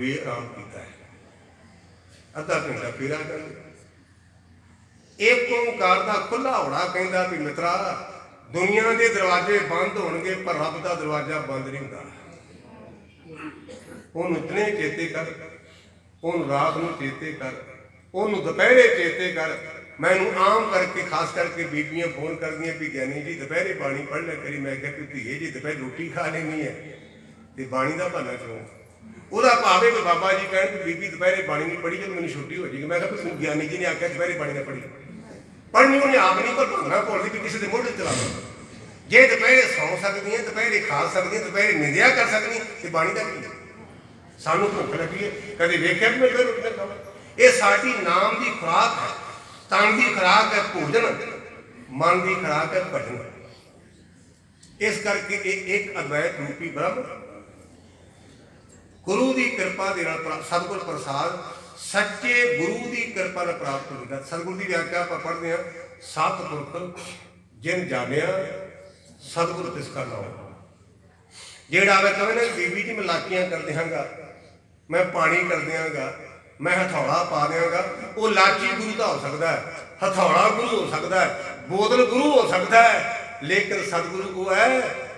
भी आराम किया है, अद्धा घंटा फिर आ कर एक ओंकार का खुला होना कहता भी मित्रा दुनिया के दरवाजे बंद होंगे पर रब का दरवाजा बंद नहीं होता। उन्होंने इतने चेते कर, उन रात को चेते कर, उन दोपहरे चेते कर। मैनू आम करके खास करके बीबियां फोन कर दी भी ज्ञानी जी दोपहरे बाणी पढ़ लिया करी। मैं क्या धीए जी दोपहर रोटी खा लेनी है तो बाणी का भाना क्यों वह भावे भी बाबा जी कह बीबी दोपहरे बाणी नहीं पढ़ी जब मैंने छुट्टी हो जाएगी। मैं क्या ज्ञानी जी ने आख्या दोपहरे बाणी ना पढ़ी पढ़नी उन्हें आप नहीं पर भावना भुल भी किसी के मोढ़े चला जे दोपहरे सौ सकती है दोपहरे खा सकती है दोपहरे निंदिया कर सकती तो बाणी का की सानू भुख लगी है कभी वेख्या भी मैं रोटी ना खावा। ये साडी नाम की खुराक है, तन की खुराक है भोजन, मन की खुराक है भजन। इस करके एक अद्वैत रूपी ब्रह्म गुरु की कृपा के सतगुर प्रसाद सच्चे गुरु की कृपा ने प्राप्त होगा। सतगुरु की व्याख्या आप पढ़ते हैं सतपुरख जिन जानिया सतगुरु तिसका नाम। जेड़ा आवे कहे ना बीबी जी मैं लाकियां कर देंगा, मैं पानी कर देंगा, मैं हथौड़ा पा देंगा, वो लाची गुरु का हो सकता है, हथौड़ा गुरु हो सकता है, बोतल गुरु हो सकता है, लेकिन सतगुरु को है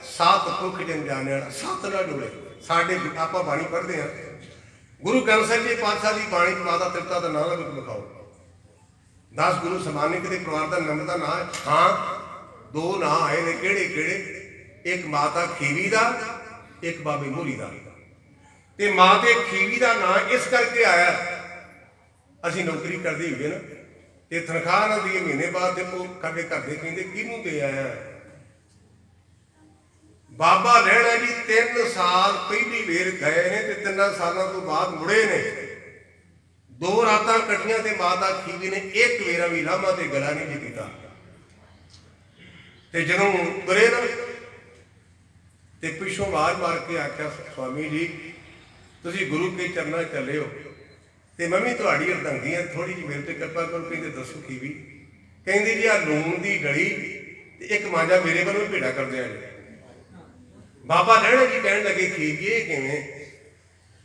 सतपुरख जिन जानिया। सत ना जुड़े साढ़े आप बाणी पढ़ते हैं गुरु ग्रंथ साहिब जी पातशाह की बाणी माता तृप्ता का नाम भी लिखाओ 10 गुरु समानिक के परिवार का नंबर का नाम है। हाँ 2 ना आए ने केड़े केड़े, एक माता खीवी का एक बाबे मोरी का। ते माते खीवी का नाम इस करके आया असी नौकरी करते हुए ना तो तनख्वाह ना दी महीने बाद देखो कटे घर के कहते किनू दे आया बाबा लहणा जी 3 साल पहली वेर गए ने ते 3 सालों तो बाद मुड़े ने। 2 रातां कटियां ते माता खीवी ने एक वेरा भी लामा ते गला नहीं जी कीता। ते जदों तुरे ना ते पिछों आवाज मार के आख्या स्वामी जी तुसीं गुरु के चरणा चले हो ते मम्मी तुहाड़ी अर्धांगी है थोड़ी जी मेरे ते कृपा करो। कहंदे दसो खीवी, कहंदी जी आ लूण दी गली ते एक मांजा मेरे कोलों भेड़ा कर दिया जी। बाबा लहणा जी कहन लगे खीवीए किवें,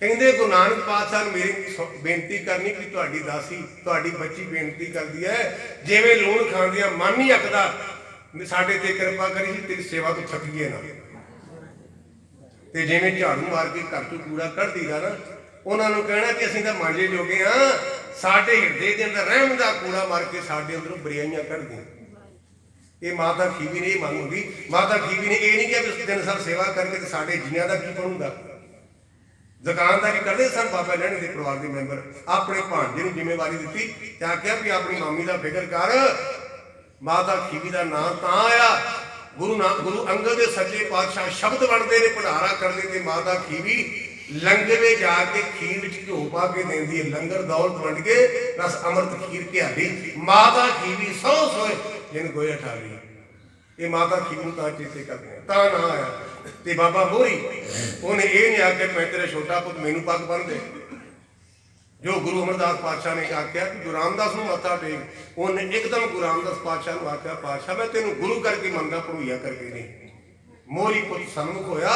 कहंदे गुरु नानक पातशाह ने मेरी बेनती करनी कि तुहाडी दासी तुहाडी बच्ची बेनती करदी है जिवें लूण खांदियां मन नहीं अकदा साडे ते कृपा करी जी तेरी सेवा तो थकीए ना। ते जिवें झाड़ू मार के घर चों कूड़ा कढ़ दीदा ना उन्होंने कहना कि असीं तां मांजे जोगे हाँ साडे हिरदे दे अंदर रहम दा कूड़ा मार के साडे अंदरों बुराइयां कढ़ दी। ये माता खीवी ने मंग होगी। माता खीवी ने यह नहीं किया कि 3 साल सेवा करके तो साढ़े जिन्या का की बनूगा। दुकानदारी करते सन बाबा लहणे के परिवार के मैंबर अपने भांजे को जिम्मेवारी दी तो आख्या भी अपनी मामी का फिक्र कर। माता खीवी का नाम तां आया गुरु अंगद के सच्चे पातशाह शब्द बनते ने भंडारा करते थे। माता खीवी लंगर में जाके खीर घ्यो पा के देंदी है, लंगर दौलत वंड के रस अमृत खीर घ्याली। माता खीवी सौ सोए जिन गोया ठाली। ये माता खीवी तां चेते करते हैं तां ना आया। ते बाबा मोरी उन्हें ये नहीं आख्या मैं तेरा छोटा पुत मैनू पग बन दे। जो गुरु अमरदास पातशाह ने आख्या कि गुरु रामदास को मत्था टेक, उन्हें एकदम गुरु रामदास पातशाह को आख्या पातशाह मैं तेन गुरु करके मंगा भरूया करके नहीं। मोरी पुत सन्मुख होया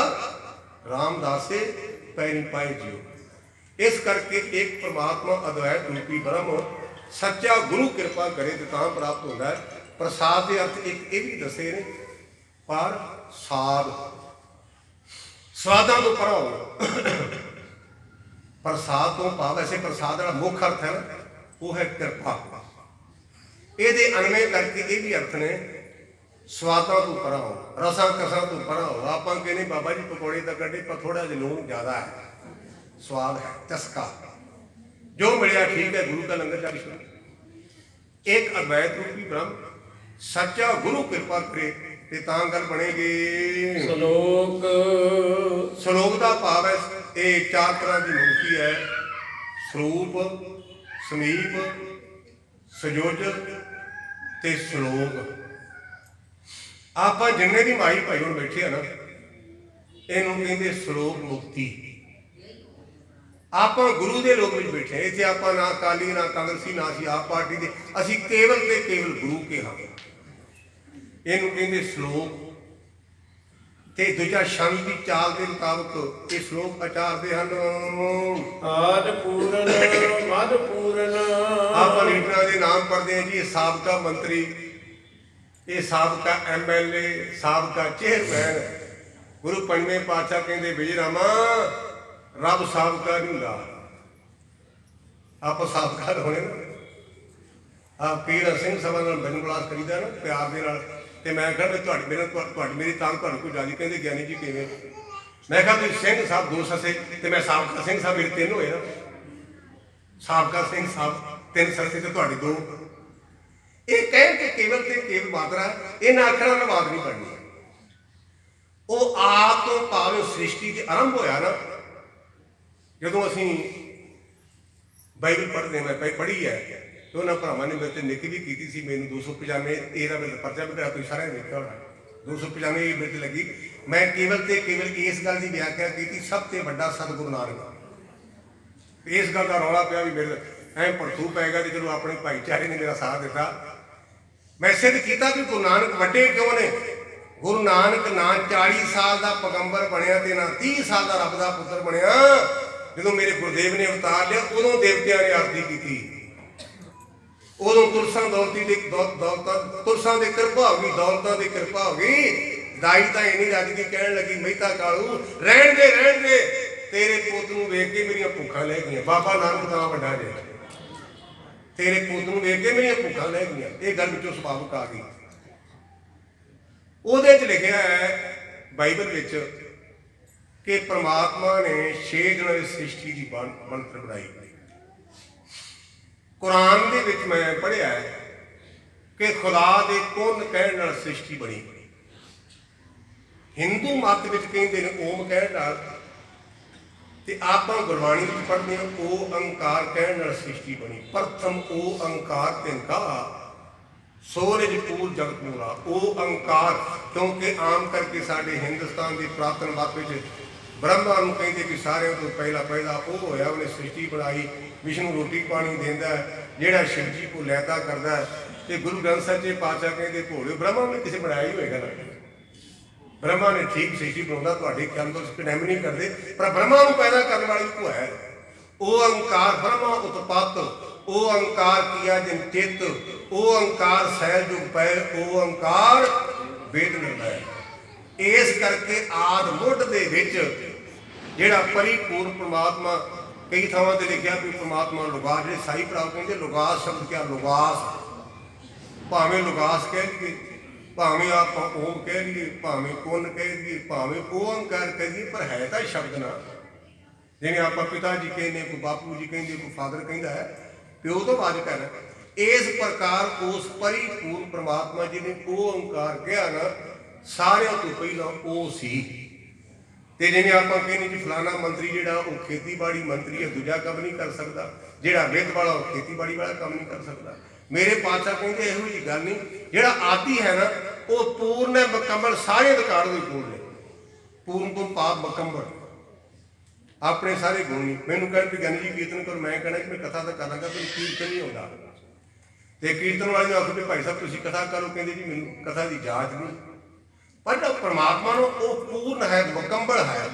रामदास से पैरी पाए जियो। इस करके एक परमात्मा अद्वैत रूपी ब्रह्म सच्चा गुरु कृपा करे तो तां प्राप्त होता है। प्रसाद के अर्थ एक ये भी दसे ने पर साध स्वादा तो परा हो प्रसाद तो भाव वैसे प्रसाद का मुख्य अर्थ है ना वो है कृपा। ये अनवे करके ये भी अर्थ ने स्वादा तो परा हो रसा कसा तो परा हो। आप कहने बाबा जी पकौड़े तो कटे पर थोड़ा जिहा लूण ज्यादा है, स्वाद है चस्का जो मिलया ठीक है। गुरु का लंगर चाली एक अद्वैत रूपी ब्रह्म सच्चा गुरु कृपा करे ते तां गल बनेगी। श्लोक श्लोक का भाव है ये 4 तरह की मूर्ति है स्वरूप समीप सजोजक ते श्लोक। आप जिन्ने भी माई भाई हम बैठे हैं ना इनू कहते श्लोक मुक्ति। आप गुरु के लोग में बैठे इतने आप ना अकाली ना कांग्रेसी ना असी आप पार्टी के असी केवल के केवल गुरु के हाँ। इनू कहते श्लोक ਤੇ ਦੂਜਾ ਛੰਦ ਦੀ ਚਾਲ ਦੇ ਮੁਤਾਬਕ ਇਹ ਸ਼ਲੋਕ ਆਚਾਰਦੇ ਹਨ। ਆਦ ਪੂਰਨ ਮਦ ਪੂਰਨ। ਆਪਾਂ ਲੀਡਰਾਂ ਦੇ ਨਾਮ ਪੜ੍ਹਦੇ ਹਾਂ ਜੀ। ਇਹ ਸਾਬਕਾ ਮੰਤਰੀ, ਇਹ ਸਾਬਕਾ MLA, ਸਾਬਕਾ ਚੇਅਰਮੈਨ। ਗੁਰੂ ਪੰਜਵੇਂ ਪਾਤਸ਼ਾਹ ਕਹਿੰਦੇ ਵਿਜੇ ਰਾਮਾ ਰੱਬ ਸਾਬਕਾ ਨਹੀਂ ਹੁੰਦਾ, ਆਪਾਂ ਸਾਬਕਾ ਹੋਣੇ ਨਾ। ਆਪ ਪੀਰ ਸਿੰਘ ਸਭਾ ਨਾਲ ਮੈਨੂੰ ਬਲਾਸ ਕਰੀਦਾ ਨਾ ਪਿਆਰ ਦੇ ਨਾਲ। ਤੇ ਮੈਂ ਕਿਹਾ ਵੀ ਤੁਹਾਡੀ ਮੇਰੀ ਤਾਂ ਤੁਹਾਨੂੰ ਕੋਈ ਜਾਜੀ। ਕਹਿੰਦੇ ਗਿਆਨੀ ਜੀ ਕਿਵੇਂ? ਮੈਂ ਕਿਹਾ ਤੁਸੀਂ ਸਿੰਘ ਸਾਹਿਬ ਦੋ ਸੱਸੇ ਤੇ ਮੈਂ ਸਾਬਕਾ ਸਿੰਘ ਸਾਹਿਬ, ਮੇਰੇ ਤਿੰਨ ਹੋਏ ਨਾ। ਸਾਬਕਾ ਸਿੰਘ ਸਾਹਿਬ ਤਿੰਨ ਸੱਸੇ ਤੇ ਤੁਹਾਡੇ ਦੋ। ਇਹ ਕਹਿ ਕੇ ਕੇਵਲ ਤੇ ਕੇਵਲ ਮਾਤਰਾ, ਇਹਨਾਂ ਅੱਖਰਾਂ ਨਾਲ ਬਾਤ ਨਹੀਂ ਪੜਨੀ। ਉਹ ਆਪ ਤੋਂ ਭਾਵੇਂ ਸ੍ਰਿਸ਼ਟੀ ਦੇ ਆਰੰਭ ਹੋਇਆ ਨਾ। ਜਦੋਂ ਅਸੀਂ ਬਾਈਬਲ ਪੜ੍ਹਦੇ, ਮੈਂ ਪੜ੍ਹੀ ਹੈ ਤੇ ਉਹਨਾਂ ਭਰਾਵਾਂ ਨੇ ਮੇਰੇ ਤੇ ਨਿੱਕੀ ਵੀ ਕੀਤੀ ਸੀ। ਮੈਨੂੰ 295 ਇਹਦਾ ਮੇਰੇ ਪਰਚਾ ਵੀ ਕਰਾ, ਤੁਸੀਂ ਸਾਰਿਆਂ ਨੇ ਵੇਖਿਆ ਹੋਣਾ। 295 ਮੇਰੇ ਤੇ ਲੱਗੀ। ਮੈਂ ਕੇਵਲ ਤੇ ਕੇਵਲ ਇਸ ਗੱਲ ਦੀ ਵਿਆਖਿਆ ਕੀਤੀ, ਸਭ ਤੋਂ ਵੱਡਾ ਸਤਿਗੁਰੂ ਨਾਨਕ। ਇਸ ਗੱਲ ਦਾ ਰੌਲਾ ਪਿਆ ਵੀ ਮੇਰੇ ਐਂ ਪਰਥੂ ਪਏਗਾ ਤੇ ਚਲੋ ਆਪਣੇ ਭਾਈਚਾਰੇ ਨੇ ਮੇਰਾ ਸਾਥ ਦਿੱਤਾ। ਮੈਂ ਸਿੱਧ ਕੀਤਾ ਵੀ ਗੁਰੂ ਨਾਨਕ ਵੱਡੇ ਕਿਉਂ ਨੇ। ਗੁਰੂ ਨਾਨਕ ਨਾ 40 ਸਾਲ ਦਾ ਪੈਗੰਬਰ ਬਣਿਆ ਤੇ ਨਾ 30 ਸਾਲ ਦਾ ਰੱਬ ਦਾ ਪੁੱਤਰ ਬਣਿਆ। ਜਦੋਂ ਮੇਰੇ ਗੁਰਦੇਵ ਨੇ ਅਵਤਾਰ ਲਿਆ ਉਦੋਂ ਦੇਵਤਿਆਂ ਨੇ ਆਰਤੀ ਕੀਤੀ, ਉਦੋਂ ਤੁਰਸਾਂ ਦੇ ਕਿਰਪਾ ਹੋ ਗਈ, ਦੌਲਤਾਂ ਦੀ ਕਿਰਪਾ ਹੋ ਗਈ। ਦਾਈ ਤਾਂ ਇੰਨੀ ਰੱਜ ਕੇ ਕਹਿਣ ਲੱਗੀ ਮਹਿਤਾ ਕਾਲੂ ਰਹਿਣ ਦੇ ਤੇਰੇ ਪੁੱਤ ਨੂੰ ਵੇਖ ਕੇ ਮੇਰੀਆਂ ਭੁੱਖਾਂ ਲੈ ਗਈਆਂ। ਬਾਬਾ ਨਾਨਕ ਤਾਂ ਵੱਡਾ ਜੇ, ਤੇਰੇ ਪੁੱਤ ਨੂੰ ਵੇਖ ਕੇ ਮੇਰੀਆਂ ਭੁੱਖਾਂ ਲੈ ਗਈਆਂ। ਇਹ ਗੱਲ ਵਿੱਚੋਂ ਸੁਭਾਵਿਕ ਆ ਗਈ। ਉਹਦੇ 'ਚ ਲਿਖਿਆ ਹੈ ਬਾਈਬਲ ਵਿੱਚ ਕਿ ਪ੍ਰਮਾਤਮਾ ਨੇ 6 ਦਿਨਾਂ ਦੀ ਸ੍ਰਿਸ਼ਟੀ ਦੀ ਬਣਤਰ ਬਣਾਈ। ਕੁਰਾਨ ਦੇ ਵਿੱਚ ਮੈਂ ਪੜ੍ਹਿਆ ਕਿ ਖੁਦਾ ਦੇ ਕੁਨ ਕਹਿਣ ਨਾਲ ਸ੍ਰਿਸ਼ਟੀ ਬਣੀ। ਹਿੰਦੂ ਮਤ ਵਿੱਚ ਕਹਿੰਦੇ ਨੇ ਓਮ ਕਹਿਣ ਨਾਲ, ਤੇ ਆਪਾਂ ਗੁਰਬਾਣੀ ਵਿੱਚ ਪੜ੍ਹਦੇ ਹਾਂ ਓ ਅੰਕਾਰ ਕਹਿਣ ਨਾਲ ਸ੍ਰਿਸ਼ਟੀ ਬਣੀ। ਪ੍ਰਥਮ ਓ ਅੰਕਾਰ ਤਿਨਕਾ ਸੂਰਜ ਪੂਰ ਜਗਤ ਮੂਲਾ। ਓ ਅੰਕਾਰ ਕਿਉਂਕਿ ਆਮ ਕਰਕੇ ਸਾਡੇ ਹਿੰਦੁਸਤਾਨ ਦੀ ਪੁਰਾਤਨ ਮਤ ਵਿੱਚ ਬ੍ਰਹਮਾ ਨੂੰ ਕਹਿੰਦੇ ਕਿ ਸਾਰਿਆਂ ਤੋਂ ਪਹਿਲਾ ਪੈਦਾ ਉਹ ਹੋਇਆ, ਉਹਨੇ ਸ੍ਰਿਸ਼ਟੀ ਬਣਾਈ। ਵਿਸ਼ਨੂੰ ਰੋਟੀ ਪਾਣੀ ਦਿੰਦਾ, ਜਿਹੜਾ ਸ਼ਿਵ ਜੀ ਕੋ ਲੈਤਾ ਕਰਦਾ। ਤੇ ਗੁਰੂ ਗ੍ਰੰਥ ਸਾਹਿਬ ਜੀ ਪਾਤਸ਼ਾਹ ਕਹਿੰਦੇ ਭੋਲੇ ਬ੍ਰਹਮਾ ਨੇ ਕਿਸੇ ਬਣਾਇਆ ਹੀ ਹੋਏਗਾ ਨਾ। ਬ੍ਰਹਮਾ ਨੇ ਠੀਕ ਸ੍ਰਿਸ਼ਟੀ ਬਣਾਉਂਦਾ, ਤੁਹਾਡੇ ਖਿਆਲ ਤੋਂ ਕੰਡੈਮ ਨਹੀਂ ਕਰਦੇ, ਪਰ ਬ੍ਰਹਮਾ ਨੂੰ ਪੈਦਾ ਕਰਨ ਵਾਲੀ ਕੋ ਹੈ। ਉਹ ਅੰਕਾਰ ਬ੍ਰਹਮਾ ਉਤਪਾਤ, ਉਹ ਅੰਕਾਰ ਕੀਆ ਜਿਨ ਚਿੱਤ, ਉਹ ਅੰਕਾਰ ਸਹਿਜ ਜੁਗ ਪੈ, ਉਹ ਅੰਕਾਰ ਵੇਦ ਨਿਰਣੈ। ਇਸ ਕਰਕੇ ਆਦ ਮੁੱਢ ਦੇ ਵਿੱਚ ਜਿਹੜਾ ਪਰਿਪੂਰਨ ਪ੍ਰਮਾਤਮਾ, ਕਈ ਥਾਵਾਂ ਤੇ ਲਿਖਿਆ ਵੀ ਪ੍ਰਮਾਤਮਾ ਲੁਗਾਸ, ਜਿਹੜੇ ਸਾਈ ਭਰਾ ਕਹਿੰਦੇ ਲੁਗਾਸ ਸ਼ਬਦ ਕਿਆ ਲੁਗਾਸ, ਭਾਵੇਂ ਲੁਗਾਸ ਕਹਿ ਲਈਏ, ਭਾਵੇਂ ਆਪਾਂ ਓਮ ਕਹਿ ਲਈਏ, ਭਾਵੇਂ ਕੁਨ ਕਹਿ ਲਈਏ, ਭਾਵੇਂ ਓਮਕਾਰ ਕਹੀਏ, ਪਰ ਹੈ ਤਾਂ ਸ਼ਬਦ ਨਾ। ਜਿਵੇਂ ਆਪਾਂ ਪਿਤਾ ਜੀ ਕਹਿੰਦੇ, ਕੋਈ ਬਾਪੂ ਜੀ ਕਹਿੰਦੇ, ਕੋਈ ਫਾਦਰ ਕਹਿੰਦਾ ਹੈ, ਪਿਓ ਤੋਂ ਬਾਅਦ ਕਹਿਣਾ। ਇਸ ਪ੍ਰਕਾਰ ਉਸ ਪਰਿਪੂਰਨ ਪ੍ਰਮਾਤਮਾ ਜੀ ਨੇ ਓਮਕਾਰ ਕਿਹਾ ਨਾ, ਸਾਰਿਆਂ ਤੋਂ ਪਹਿਲਾਂ ਉਹ ਸੀ। ਤੇ ਜਿਵੇਂ ਆਪਾਂ ਕਹਿੰਦੇ ਜੀ ਫਲਾਣਾ ਮੰਤਰੀ ਜਿਹੜਾ ਉਹ ਖੇਤੀਬਾੜੀ ਮੰਤਰੀ ਹੈ, ਦੂਜਾ ਕੰਮ ਨਹੀਂ ਕਰ ਸਕਦਾ। ਜਿਹੜਾ ਵਿੱਤ ਵਾਲਾ ਉਹ ਖੇਤੀਬਾੜੀ ਵਾਲਾ ਕੰਮ ਨਹੀਂ ਕਰ ਸਕਦਾ। ਮੇਰੇ ਪਾਤਸ਼ਾਹ ਕਹਿੰਦੇ ਇਹੋ ਜਿਹੀ ਗੱਲ ਨਹੀਂ। ਜਿਹੜਾ ਆਦੀ ਹੈ ਨਾ ਉਹ ਪੂਰਨ ਹੈ, ਮੁਕੰਮਲ, ਸਾਰੇ ਅਧਿਕਾਰ ਉਹਦੇ ਪੂਰਨ ਨੇ। ਪੂਰਨ ਤੋਂ ਭਾਵ ਮੁਕੰਮਲ, ਆਪਣੇ ਸਾਰੇ ਗੁਣ ਨਹੀਂ। ਮੈਨੂੰ ਕਹਿਣ ਵੀ ਗਿਆਨੀ ਜੀ ਕੀਰਤਨ ਕਰੋ, ਮੈਂ ਕਹਿਣਾ ਕਿ ਮੈਂ ਕਥਾ ਤਾਂ ਕਰਾਂਗਾ, ਤੁਹਾਨੂੰ ਕੀਰਤਨ ਨਹੀਂ ਆਉਂਦਾ। ਤੇ ਕੀਰਤਨ ਵਾਲੇ ਨੂੰ ਆਖੋ ਵੀ ਭਾਈ ਸਾਹਿਬ ਤੁਸੀਂ ਕਥਾ ਕਰੋ, ਕਹਿੰਦੇ ਜੀ ਮੈਨੂੰ ਕਥਾ ਦੀ ਜਾਚ ਨਹੀਂ। ਪਰ ਪਰਮਾਤਮਾ ਨੂੰ ਉਹ ਪੂਰਨ ਹੈ, ਮੁਕੰਮਲ ਹੈ।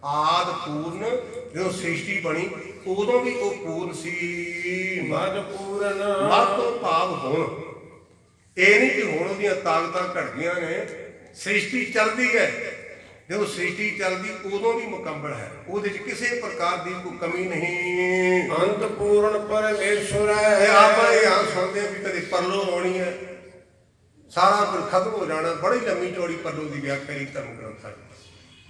ਆਦ ਪੂਰਨ ਜਦੋਂ ਸ੍ਰਿਸ਼ਟੀ ਬਣੀ ਉਦੋਂ ਵੀ ਉਹ ਪੂਰਨ ਸੀ। ਮਦ ਪੂਰਨ। ਮਦ ਤੋਂ ਭਾਵ ਹੁਣ, ਇਹ ਨਹੀਂ ਕਿ ਹੁਣ ਉਹਦੀਆਂ ਤਾਕਤਾਂ ਘਟ ਗਈਆਂ ਨੇ। ਸ੍ਰਿਸ਼ਟੀ ਚੱਲਦੀ ਹੈ, ਜਦੋਂ ਸ੍ਰਿਸ਼ਟੀ ਚੱਲਦੀ ਉਦੋਂ ਵੀ ਮੁਕੰਮਲ ਹੈ। ਉਹਦੇ 'ਚ ਕਿਸੇ ਪ੍ਰਕਾਰ ਦੀ ਕੋਈ ਕਮੀ ਨਹੀਂ। ਅੰਤ ਪੂਰਨ ਪਰਮੇਸ਼ਰ ਹੈ। ਆਪਾਂ ਇਹ ਆ ਸੁਣਦੇ ਵੀ ਕਦੇ ਪਰਲੋ ਹੋਣੀ ਹੈ, ਸਾਰਾ ਕੁਝ ਖਤਮ ਹੋ ਜਾਣਾ। ਬੜੀ ਲੰਮੀ ਚੌੜੀ ਪਰਲੋ ਦੀ ਵਿਆਖਿਆ ਹੀ ਧਰਮ ਗ੍ਰੰਥ ਹੈ।